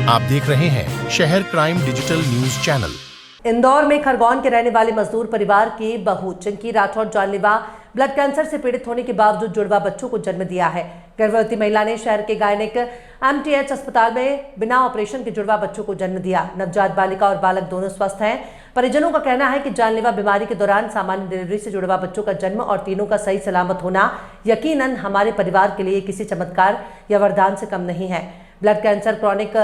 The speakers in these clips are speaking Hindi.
आप देख रहे हैं शहर crime digital news channel. Indore में खरगोन के रहने वाले मजदूर परिवार की बहू चिंकी राठौर जानलेवा ब्लड कैंसर से पीड़ित होने के बावजूद जुड़वा बच्चों को जन्म दिया है। गर्भवती महिला ने शहर के गायनेक एमटीएच अस्पताल में बिना ऑपरेशन के जुड़वा बच्चों को जन्म दिया। नवजात बालिका और बालक दोनों स्वस्थ हैं। परिजनों का कहना है कि जानलेवा बीमारी के दौरान सामान्य डिलीवरी से जुड़वा बच्चों का जन्म और तीनों का सही सलामत होना यकीनन हमारे परिवार के लिए किसी चमत्कार या वरदान से कम नहीं है। Blood cancer, chronic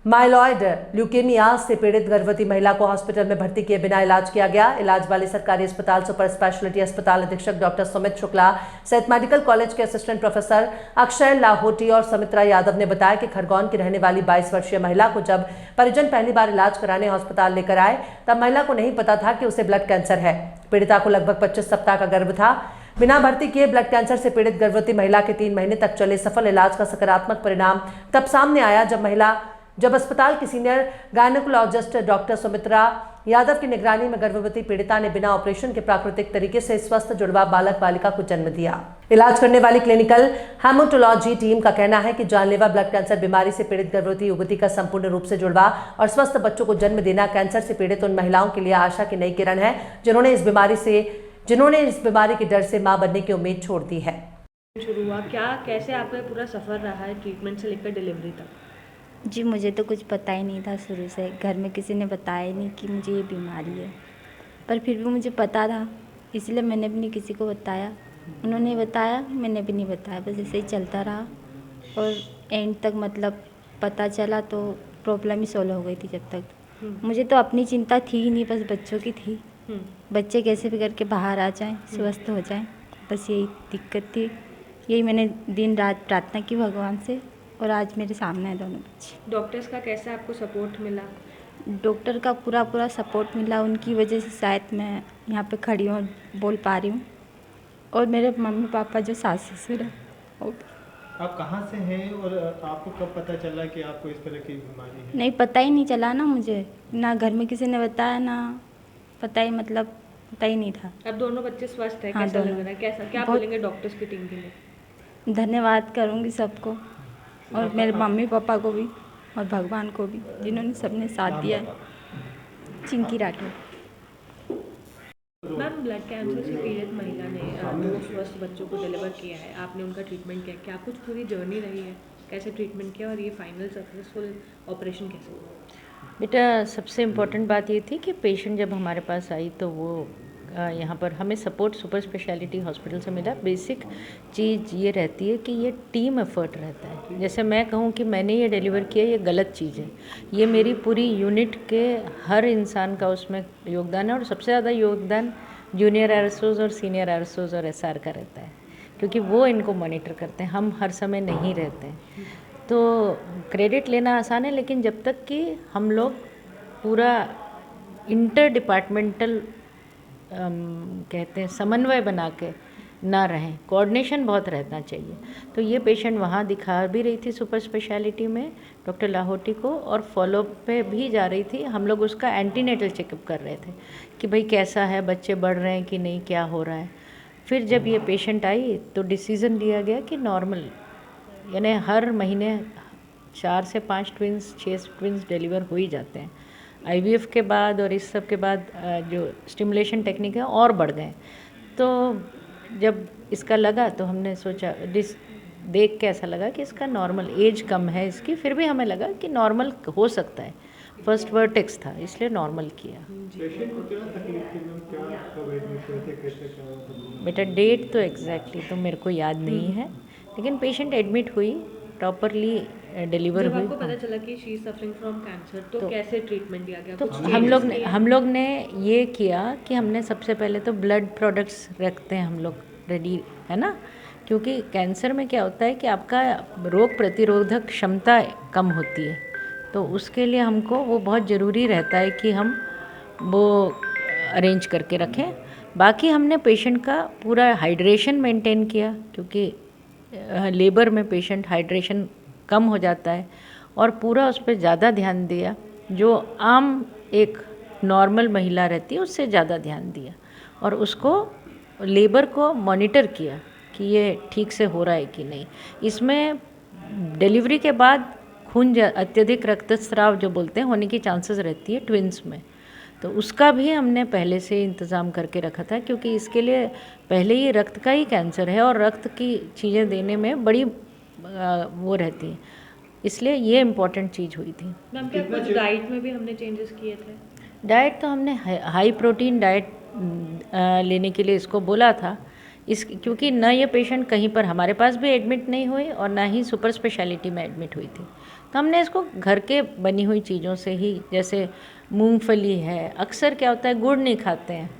myeloid leukaemia से पीड़ित गर्भवती महिला को हॉस्पिटल में भर्ती किए बिना इलाज किया गया। इलाज वाले सरकारी अस्पताल सुपर स्पेशलिटी अस्पताल अधीक्षक डॉक्टर सुमित शुक्ला सहित मेडिकल कॉलेज के असिस्टेंट प्रोफेसर अक्षय लाहोटी और सुमित्रा यादव ने बताया कि खरगोन की रहने वाली 22 वर्षीय महिला को जब परिजन पहली बार इलाज कराने अस्पताल लेकर आए तब महिला को नहीं पता था कि उसे ब्लड कैंसर है। पीड़िता को लगभग 25 सप्ताह का गर्भ था। बिना भर्ती किए ब्लड कैंसर से पीड़ित गर्भवती महिला के 3 महीने तक चले सफल इलाज का सकारात्मक परिणाम तब सामने आया जब अस्पताल की senior gynaecologist doctor Sumitra Yadav की निगरानी में गर्भवती पीड़िता ने बिना ऑपरेशन के प्राकृतिक तरीके से स्वस्थ जुड़वा बालक बालिका को जन्म दिया। इलाज करने वाली क्लिनिकल हेमाटोलॉजी टीम का कहना है कि जानलेवा ब्लड कैंसर बीमारी से पीड़ित गर्भवती युवती का संपूर्ण रूप से जुड़वा और स्वस्थ बच्चों को जन्म देना कैंसर से पीड़ित उन महिलाओं के लिए आशा की नई किरण है जिन्होंने इस बीमारी के डर से मां बनने की उम्मीद छोड़ दी है। शुरू हुआ कैसे आपका पूरा सफर रहा है ट्रीटमेंट से लेकर डिलीवरी तक? जी मुझे तो कुछ पता ही नहीं था शुरू से। घर में किसी ने बताया नहीं कि मुझे ये बीमारी है, पर फिर भी मुझे पता था, इसलिए मैंने भी नहीं किसी को बताया। उन्होंने बताया, मैंने भी नहीं बताया, बस ऐसे ही चलता रहा और एंड तक मतलब पता चला तो प्रॉब्लम ही सॉल्व हो गई थी। जब तक मुझे तो अपनी चिंता थी ही नहीं, बस बच्चों की थी। बच्चे कैसे भी करके बाहर आ जाएं, स्वस्थ हो जाएं, बस यही दिक्कत थी। यही मैंने दिन रात प्रार्थना की भगवान से और आज मेरे सामने है दोनों बच्चे। डॉक्टर्स का कैसा आपको सपोर्ट मिला? डॉक्टर का पूरा सपोर्ट मिला। उनकी वजह से शायद मैं यहाँ पे खड़ी हूँ, बोल पा रही हूँ। और मेरे मम्मी पापा जो सास ससुर है। आप कहाँ से हैं और आपको कब पता चला कि आपको इस तरह की बीमारी है? नहीं, पता ही नहीं चला ना मुझे, ना घर में किसी ने बताया, ना पता ही नहीं था। अब दोनों बच्चे स्वस्थ हैं? हाँ, कैसा लग रहा है? कैसा क्या बोलेंगे डॉक्टर्स की टीम के लिए? धन्यवाद करूँगी सबको और मेरे मम्मी पापा को भी और भगवान को भी, जिन्होंने सबने साथ दिया है। Chinki Rathore. Ma'am, blood cancer से पीड़ित महिला ने 2 स्वस्थ बच्चों को डिलीवर किया है, आपने उनका ट्रीटमेंट किया, क्या कुछ पूरी जर्नी रही है? कैसे ट्रीटमेंट किया और ये फाइनल सक्सेसफुल ऑपरेशन कैसे हुआ? बेटा, सबसे इम्पोर्टेंट बात ये थी कि पेशेंट जब हमारे पास आई तो वो यहाँ पर हमें सपोर्ट सुपर स्पेशलिटी हॉस्पिटल से मिला। बेसिक चीज़ ये रहती है कि ये टीम एफर्ट रहता है। जैसे मैं कहूँ कि मैंने ये डिलीवर किया, ये गलत चीज़ है। ये मेरी पूरी यूनिट के हर इंसान का उसमें योगदान है और सबसे ज़्यादा योगदान जूनियर आरएसओज और सीनियर आरएसओज और एसआर का रहता है, क्योंकि वो इनको मॉनिटर करते हैं। हम हर समय नहीं रहते हैं, तो क्रेडिट लेना आसान है, लेकिन जब तक कि हम लोग पूरा इंटर डिपार्टमेंटल कहते हैं समन्वय बना के ना रहें, कोऑर्डिनेशन बहुत रहना चाहिए। तो ये पेशेंट वहाँ दिखा भी रही थी सुपर स्पेशलिटी में डॉक्टर लाहोटी को, और फॉलोअप पे भी जा रही थी। हम लोग उसका एंटीनेटल चेकअप कर रहे थे कि भाई कैसा है, बच्चे बढ़ रहे हैं कि नहीं, क्या हो रहा है। फिर जब ये पेशेंट आई तो डिसीज़न लिया गया कि नॉर्मल, यानी हर महीने 4 से 5 ट्विंस, 6 ट्विंस डिलीवर हो ही जाते हैं। आईवीएफ के बाद और इस सब के बाद जो स्टिमुलेशन टेक्निक है और बढ़ गए। तो जब इसका लगा तो हमने सोचा, देख के ऐसा लगा कि इसका नॉर्मल, एज कम है इसकी, फिर भी हमें लगा कि नॉर्मल हो सकता है। फर्स्ट वर्टेक्स था, इसलिए नॉर्मल किया। बेटा, डेट तो एग्जैक्टली तो मेरे को याद नहीं है, लेकिन पेशेंट एडमिट हुई, प्रॉपरली डिलीवर हुई। आपको पता चला कि she is suffering from cancer, तो कैसे ट्रीटमेंट दिया गया? तो हम लोग ने ये किया कि हमने सबसे पहले तो ब्लड प्रोडक्ट्स रखते हैं हम लोग रेडी, है ना, क्योंकि कैंसर में क्या होता है कि आपका रोग प्रतिरोधक क्षमता कम होती है, तो उसके लिए हमको वो बहुत ज़रूरी रहता है कि हम वो अरेंज करके रखें। बाकी हमने पेशेंट का पूरा हाइड्रेशन मेंटेन किया, क्योंकि लेबर में पेशेंट हाइड्रेशन कम हो जाता है, और पूरा उस पर ज़्यादा ध्यान दिया। जो आम एक नॉर्मल महिला रहती है उससे ज़्यादा ध्यान दिया, और उसको लेबर को मॉनिटर किया कि ये ठीक से हो रहा है कि नहीं। इसमें डिलीवरी के बाद अत्यधिक रक्तस्राव जो बोलते हैं होने की चांसेस रहती है ट्विंस में। तो उसका भी हमने पहले से इंतज़ाम करके रखा था, क्योंकि इसके लिए पहले ही रक्त का ही कैंसर है और रक्त की चीज़ें देने में बड़ी वो रहती है, इसलिए ये इम्पॉर्टेंट चीज़ हुई थी। मैम क्या कुछ डाइट में भी हमने चेंजेस किए थे? डाइट तो हमने हाई प्रोटीन डाइट लेने के लिए इसको बोला था, क्योंकि न ये पेशेंट कहीं पर हमारे पास भी एडमिट नहीं हुई और ना ही सुपर स्पेशलिटी में एडमिट हुई थी। तो हमने इसको घर के बनी हुई चीज़ों से ही, जैसे मूंगफली है, अक्सर क्या होता है गुड़ नहीं खाते हैं,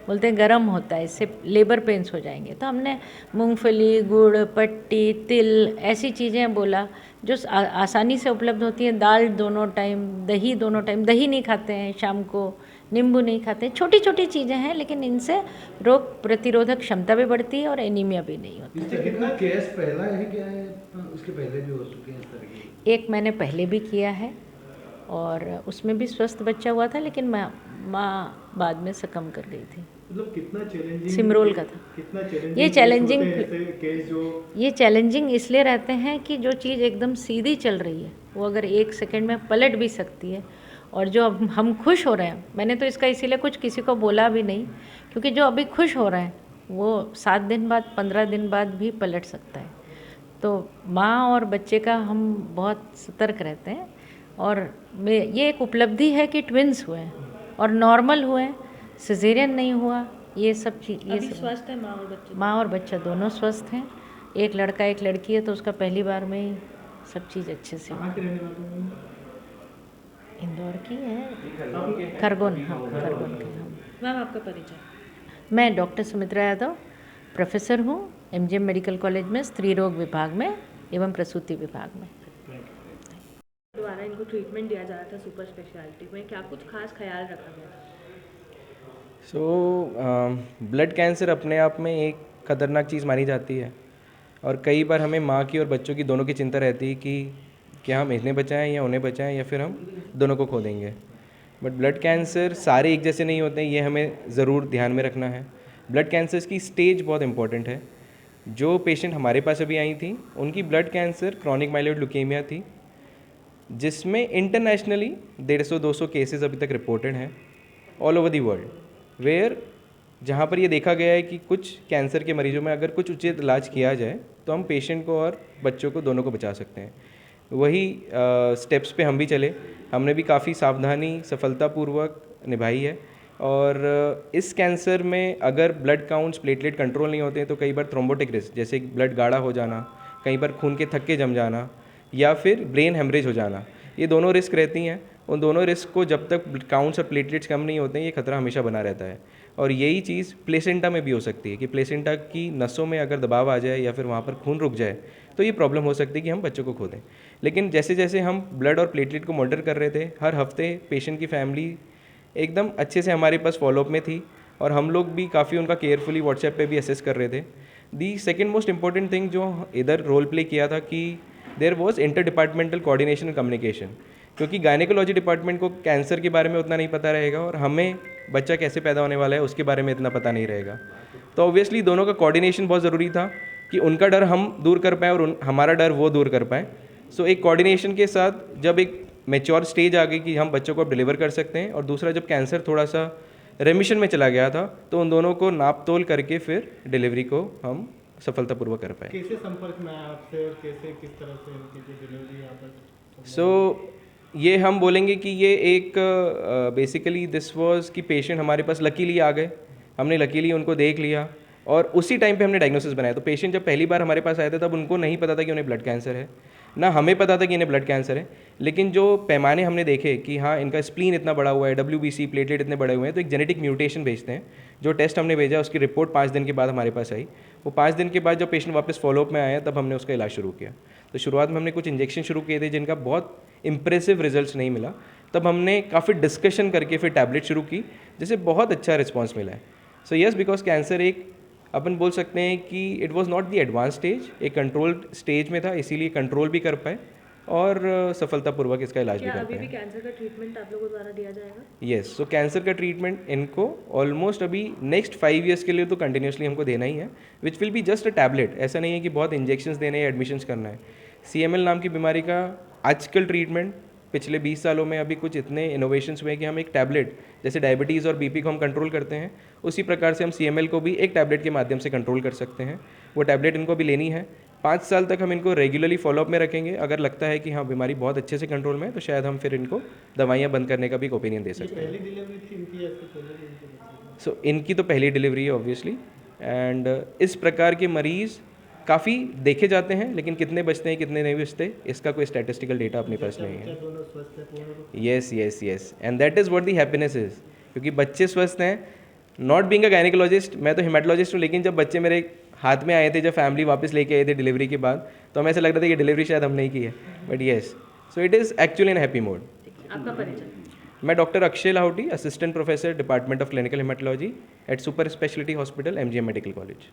बोलते हैं गर्म होता है, इससे लेबर पेन्स हो जाएंगे, तो हमने मूंगफली, गुड़, पट्टी, तिल ऐसी चीज़ें बोला जो आसानी से उपलब्ध होती हैं। दाल दोनों टाइम, दही दोनों टाइम, दही नहीं खाते हैं शाम को, नींबू नहीं खाते हैं, छोटी छोटी चीज़ें हैं, लेकिन इनसे रोग प्रतिरोधक क्षमता भी बढ़ती है और एनीमिया भी नहीं होती। इससे कितना केस पहला है क्या है, उसके पहले भी हो चुके हैं इस तरह के? एक मैंने पहले भी किया है और उसमें भी स्वस्थ बच्चा हुआ था, लेकिन माँ बाद में सकम कर गई थी। मतलब कितना चैलेंजिंग सिमरोल का था। कितना चैलेंजिंग ये चैलेंजिंग केस जो ये चैलेंजिंग इसलिए रहते हैं कि जो चीज़ एकदम सीधी चल रही है वो अगर 1 सेकंड में पलट भी सकती है, और जो अब हम खुश हो रहे हैं, मैंने तो इसका इसीलिए कुछ किसी को बोला भी नहीं, क्योंकि जो अभी खुश हो रहा है वो 7 दिन बाद, 15 दिन बाद भी पलट सकता है। तो माँ और बच्चे का हम बहुत सतर्क रहते हैं, और ये एक उपलब्धि है कि ट्विंस हुए हैं और नॉर्मल हुए हैं, सिजेरियन नहीं हुआ, ये सब चीज़, ये अभी सब स्वस्थ है माँ और बच्चे? माँ और बच्चा दोनों स्वस्थ हैं। एक लड़का एक लड़की है, तो उसका पहली बार में ही सब चीज़ अच्छे से कहाँ के रहने वाले हैं? इंदौर की है, खरगोन, हाँ खरगोन के हम। मैम आपका परिचय? मैं डॉक्टर सुमित्रा यादव, प्रोफेसर हूँ एमजीएम मेडिकल कॉलेज में स्त्री रोग विभाग में एवं प्रसूति विभाग में। द्वारा इनको ट्रीटमेंट दिया जा रहा था सुपर स्पेशलिटी में, क्या कुछ खास ख्याल रखा गया था? ब्लड कैंसर अपने आप में एक ख़तरनाक चीज़ मानी जाती है, और कई बार हमें माँ की और बच्चों की दोनों की चिंता रहती है कि क्या हम इन्हें बचाएं या उन्हें बचाएं, या फिर हम दोनों को खो देंगे। बट ब्लड कैंसर सारे एक जैसे नहीं होते हैं, ये हमें ज़रूर ध्यान में रखना है। ब्लड कैंसर की स्टेज बहुत इंपॉर्टेंट है। जो पेशेंट हमारे पास अभी आई थी, उनकी blood cancer chronic myeloid leukaemia थी, जिसमें इंटरनेशनली 150-200 केसेस अभी तक रिपोर्टेड हैं all over the world, where जहाँ पर ये देखा गया है कि कुछ कैंसर के मरीजों में अगर कुछ उचित इलाज किया जाए तो हम पेशेंट को और बच्चों को दोनों को बचा सकते हैं। वही स्टेप्स पे हम भी चले, हमने भी काफ़ी सावधानी सफलतापूर्वक निभाई है। और इस कैंसर में अगर ब्लड काउंट्स, प्लेटलेट कंट्रोल नहीं होते हैं तो कई बार थ्रोम्बोटिक रिस्क, जैसे ब्लड गाढ़ा हो जाना, कई बार खून के थक्के जम जाना, या फिर ब्रेन हेमरेज हो जाना, ये दोनों रिस्क रहती हैं। उन दोनों रिस्क को जब तक काउंट्स और प्लेटलेट्स कम नहीं होते हैं, ये खतरा हमेशा बना रहता है। और यही चीज़ प्लेसेंटा में भी हो सकती है कि प्लेसेंटा की नसों में अगर दबाव आ जाए या फिर वहाँ पर खून रुक जाए तो ये प्रॉब्लम हो सकती है कि हम बच्चों को खो दें। लेकिन जैसे जैसे हम ब्लड और प्लेटलेट को मॉनिटर कर रहे थे, हर हफ्ते पेशेंट की फैमिली एकदम अच्छे से हमारे पास फॉलोअप में थी, और हम लोग भी काफ़ी उनका केयरफुली व्हाट्सएप पे भी असेस कर रहे थे। The second most important thing जो इधर रोल प्ले किया था कि there was inter departmental coordination and communication, क्योंकि गायनेकोलॉजी डिपार्टमेंट को कैंसर के बारे में उतना नहीं पता रहेगा और हमें बच्चा कैसे पैदा होने वाला है उसके बारे में इतना पता नहीं रहेगा। तो ऑब्वियसली दोनों का कोऑर्डिनेशन बहुत ज़रूरी था कि उनका डर हम दूर कर पाएँ और हमारा डर वो दूर कर पाएँ। सो एक कोऑर्डिनेशन के साथ जब एक मैच्योर स्टेज आ गई कि हम बच्चों को अब डिलीवर कर सकते हैं, और दूसरा जब कैंसर थोड़ा सा रेमिशन में चला गया था, तो उन दोनों को नाप तोल करके फिर डिलीवरी को हम सफलतापूर्वक कर पाए। कैसे संपर्क में आया आपसे और कैसे किस तरह से उनकी जो डिलीवरी यहाँ पर? सो ये हम बोलेंगे कि ये एक बेसिकली दिस वाज कि पेशेंट हमारे पास लकीली आ गए, हमने लकीली उनको देख लिया और उसी टाइम पे हमने डायग्नोसिस बनाया। तो पेशेंट जब पहली बार हमारे पास आए थे तब उनको नहीं पता था कि उन्हें ब्लड कैंसर है, ना हमें पता था कि इन्हें ब्लड कैंसर है। लेकिन जो पैमाने हमने देखे कि हाँ इनका स्प्लीन इतना बड़ा हुआ है, WBC प्लेटलेट इतने बड़े हुए हैं, तो एक जेनेटिक म्यूटेशन भेजते हैं। जो टेस्ट हमने भेजा उसकी रिपोर्ट 5 दिन के बाद हमारे पास आई। वो 5 दिन के बाद जब पेशेंट वापस फॉलोअप में आया तब हमने उसका इलाज शुरू किया। तो शुरुआत में हमने कुछ इंजेक्शन शुरू किए थे जिनका बहुत इंप्रेसिव रिजल्ट्स नहीं मिला। तब हमने काफ़ी डिस्कशन करके फिर टैबलेट शुरू की, जिससे बहुत अच्छा रिस्पॉन्स मिला है। सो येस, बिकॉज कैंसर एक अपन बोल सकते हैं कि it was not the advance stage, एक कंट्रोल्ड स्टेज में था, इसीलिए कंट्रोल भी कर पाए और सफलतापूर्वक इसका इलाज भी कर अभी भी पाए। कैंसर का ट्रीटमेंट आप लोगों द्वारा दिया जाएगा? येस, सो कैंसर का ट्रीटमेंट इनको ऑलमोस्ट अभी नेक्स्ट 5 ईयर्स के लिए तो कंटिन्यूसली हमको देना ही है, which will be just a tablet. ऐसा नहीं है कि बहुत इंजेक्शंस देने या एडमिशंस करना है। CML नाम की बीमारी का आजकल ट्रीटमेंट पिछले 20 सालों में अभी कुछ इतने इनोवेशंस हुए हैं कि हम एक टैबलेट, जैसे डायबिटीज़ और BP को हम कंट्रोल करते हैं, उसी प्रकार से हम CML को भी एक टैबलेट के माध्यम से कंट्रोल कर सकते हैं। वो टैबलेट इनको अभी लेनी है। 5 साल तक हम इनको रेगुलरली फॉलोअप में रखेंगे। अगर लगता है कि हाँ बीमारी बहुत अच्छे से कंट्रोल में है तो शायद हम फिर इनको दवाइयाँ बंद करने का भी एक ओपिनियन दे सकते हैं। पहली डिलीवरी थी इनकी या इससे पहले भी इनकी बच्ची? सो इनकी तो पहली डिलीवरी है ऑब्वियसली, एंड इस प्रकार के मरीज़ काफ़ी देखे जाते हैं, लेकिन कितने बचते हैं कितने नहीं बचते इसका कोई स्टैटिस्टिकल डेटा अपने पास नहीं है। दोनों स्वस्थ है पूर्ण रूप yes yes yes, and that is what the happiness is, क्योंकि बच्चे स्वस्थ हैं। नॉट बीइंग अ गायनिकोलॉजिस्ट, मैं तो हेमाटोलॉजिस्ट हूँ, लेकिन जब बच्चे मेरे हाथ में आए थे, जब फैमिली वापस लेके आए थे डिलीवरी के बाद, तो हमें ऐसा लग रहा था कि डिलीवरी शायद हम नहीं की है, but yes, so it is actually in happy mode. आपका परिचय? मैं doctor Akshay Lahoti, assistant professor department of clinical haematology at super speciality hospital MGM medical college.